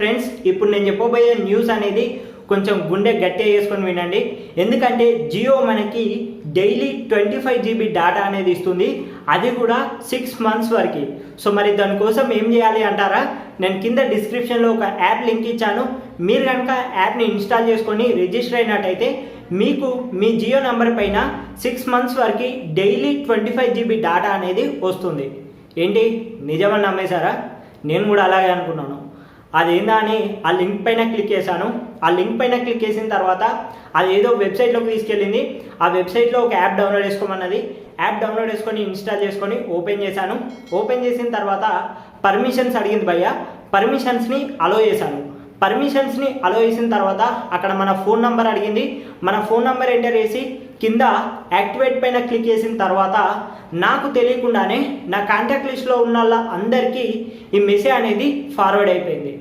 Friends ఇప్పుడు నేను చెప్పబోయే న్యూస్ అనేది కొంచెం గుండె గట్టిగా చేసుకొని వినండి. ఎందుకంటే జియో మనకి డైలీ 25 GB డేటా అనేది ఇస్తుంది, అది కూడా 6 months వరకు. సో మరి దానికోసం ఏం చేయాలి అంటారా? నేను కింద డిస్క్రిప్షన్లో ఒక యాప్ లింక్ ఇచ్చాను. మీరు కనుక యాప్ని ఇన్స్టాల్ చేసుకొని రిజిస్టర్ అయినట్టయితే మీకు మీ జియో నెంబర్ పైన 6 months వరకు డైలీ 25 GB డేటా అనేది వస్తుంది. ఏంటి నిజమని నమ్మేశారా? నేను కూడా అలాగే అనుకున్నాను. అదేందా అని ఆ లింక్ పైన క్లిక్ చేశాను. ఆ లింక్ పైన క్లిక్ చేసిన తర్వాత అది ఏదో వెబ్సైట్లోకి తీసుకెళ్ళింది. ఆ వెబ్సైట్లో ఒక యాప్ డౌన్లోడ్ చేసుకోమన్నది. యాప్ డౌన్లోడ్ చేసుకొని ఇన్స్టాల్ చేసుకొని ఓపెన్ చేశాను. ఓపెన్ చేసిన తర్వాత పర్మిషన్స్ అడిగింది భయ్య. పర్మిషన్స్ని అలో చేశాను. పర్మిషన్స్ని అలో చేసిన తర్వాత అక్కడ మన ఫోన్ నెంబర్ అడిగింది. మన ఫోన్ నెంబర్ ఎంటర్ చేసి కింద యాక్టివేట్ పైన క్లిక్ చేసిన తర్వాత నాకు తెలియకుండానే నా కాంటాక్ట్ లిస్ట్లో ఉన్న వాళ్ళ అందరికీ ఈ మెసేజ్ అనేది ఫార్వర్డ్ అయిపోయింది.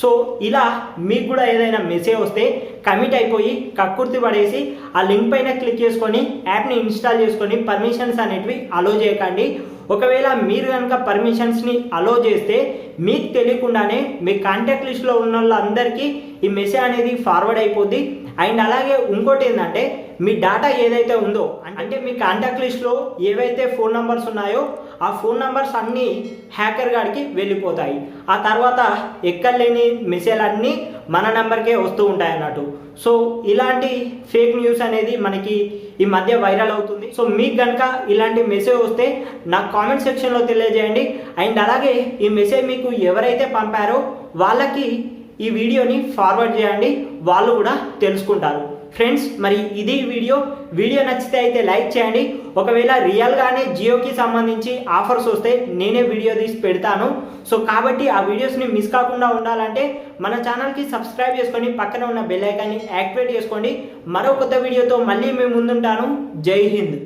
సో ఇలా మీకు కూడా ఏదైనా మెసేజ్ వస్తే కమిట్ అయిపోయి కక్కుర్తి పడేసి ఆ లింక్ పైన క్లిక్ చేసుకొని యాప్ని ఇన్స్టాల్ చేసుకొని పర్మిషన్స్ అనేటివి అలో చేయకండి. ఒకవేళ మీరు కనుక పర్మిషన్స్ని అలో చేస్తే మీకు తెలియకుండానే మీ కాంటాక్ట్ లిస్ట్లో ఉన్న వాళ్ళందరికీ ఈ మెసేజ్ అనేది ఫార్వర్డ్ అయిపోద్ది. అండ్ అలాగే ఇంకోటి ఏంటంటే మీ డేటా ఏదైతే ఉందో అంటే మీ కాంటాక్ట్ లిస్ట్లో ఏవైతే ఫోన్ నెంబర్స్ ఉన్నాయో ఆ ఫోన్ నెంబర్స్ అన్నీ హ్యాకర్ గాడికి వెళ్ళిపోతాయి. ఆ తర్వాత ఎక్కలేని మెసేజ్ అన్నీ మన నెంబర్కే వస్తూ ఉంటాయి అన్నట్టు. సో ఇలాంటి ఫేక్ న్యూస్ అనేది మనకి ఈ మధ్య వైరల్ అవుతుంది. సో మీకు కనుక ఇలాంటి మెసేజ్ వస్తే నాకు కామెంట్ సెక్షన్లో తెలియజేయండి. అండ్ అలాగే ఈ మెసేజ్ మీకు ఎవరైతే పంపారో వాళ్ళకి ఈ వీడియోని ఫార్వర్డ్ చేయండి, వాళ్ళు కూడా తెలుసుకుంటారు. ఫ్రెండ్స్ మరి ఇది వీడియో నచ్చితే అయితే లైక్ చేయండి. ఒకవేళ రియల్గానే జియోకి సంబంధించి ఆఫర్స్ వస్తే నేనే వీడియో తీసి పెడతాను. సో కాబట్టి ఆ వీడియోస్ని మిస్ కాకుండా ఉండాలంటే మన ఛానల్కి సబ్స్క్రైబ్ చేసుకొని పక్కన ఉన్న బెల్ ఐకాన్ని యాక్టివేట్ చేసుకోండి. మరో కొత్త వీడియోతో మళ్ళీ మేము ముందుంటాను. జై హింద్.